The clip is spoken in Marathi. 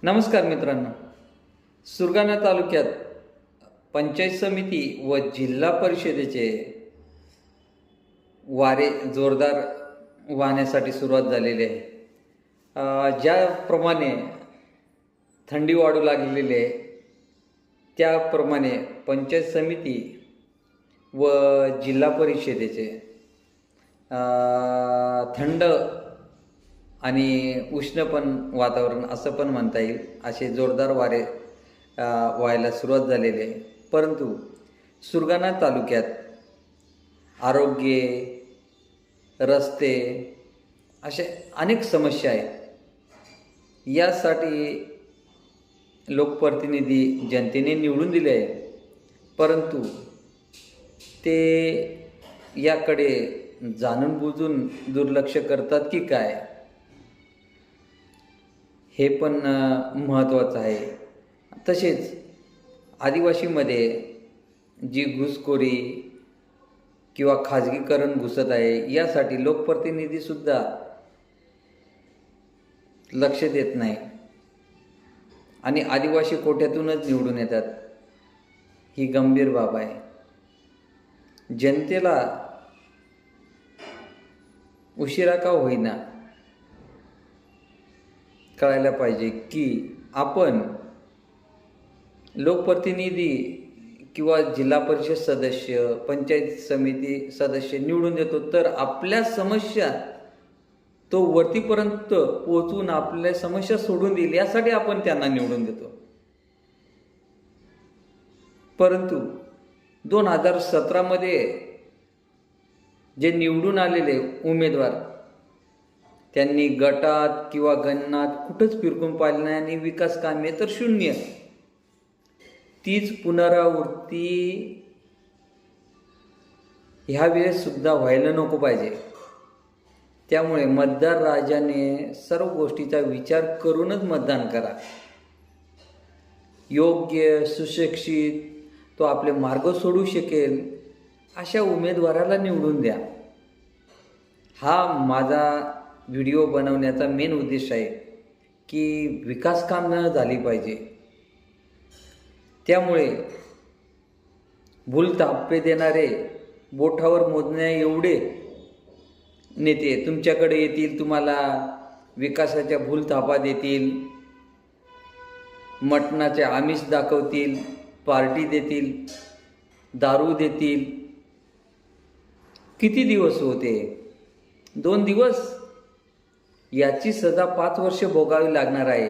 नमस्कार मित्रांनो, सुरगाणा तालुक्यात पंचायत समिती व जिल्हा परिषदेचे वारे जोरदार वाहण्यासाठी सुरुवात झालेली आहे. ज्याप्रमाणे थंडी वाढू लागलेली आहे त्याप्रमाणे पंचायत समिती व जिल्हा परिषदेचे थंड आणि उष्ण पण वातावरण असं पण म्हणता येईल, असे जोरदार वारे व्हायला सुरुवात झालेली आहे. परंतु सुरगाणा तालुक्यात आरोग्य, रस्ते असे अनेक समस्या आहेत. यासाठी लोकप्रतिनिधी जनतेने निवडून दिले आहे, परंतु ते याकडे जाणून बुजून दुर्लक्ष करतात की काय, हे पण महत्त्वाचं आहे. तसेच आदिवासीमध्ये जी घुसखोरी किंवा खाजगीकरण घुसत आहे, यासाठी लोकप्रतिनिधीसुद्धा लक्ष देत नाही आणि आदिवासी कोट्यातूनच निवडून येतात. ही गंभीर बाब आहे. जनतेला उशिरा का होईना कळायला पाहिजे की आपण लोकप्रतिनिधी किंवा जिल्हा परिषद सदस्य, पंचायत समिती सदस्य निवडून देतो, तर आपल्या समस्या तो वरतीपर्यंत पोहोचून आपल्या समस्या सोडून देईल यासाठी आपण त्यांना निवडून देतो. परंतु 2017 जे निवडून आलेले उमेदवार, त्यांनी गटात किंवा गणात कुठंच फिरकून पाहिले नाही आणि विकास कामे तर शून्य. तीच पुनरावृत्ती ह्या वेळेस सुद्धा व्हायला नको पाहिजे. त्यामुळे मतदार राजाने सर्व गोष्टीचा विचार करूनच मतदान करा. योग्य, सुशिक्षित, तो आपले मार्ग सोडू शकेल अशा उमेदवाराला निवडून द्या. हा माझा व्हिडिओ बनवण्याचा मेन उद्देश आहे की विकास काम न झाली पाहिजे. त्यामुळे भूलथापे देणारे, बोटावर मोजण्या एवढे नेते तुमच्याकडे येतील, तुम्हाला विकासाच्या भूलथापा देतील, मटणाचे आमिष दाखवतील, पार्टी देतील, दारू देतील. किती दिवस होते? 2 दिवस. याची सजा 5 वर्ष भोगावी लागणार आहे.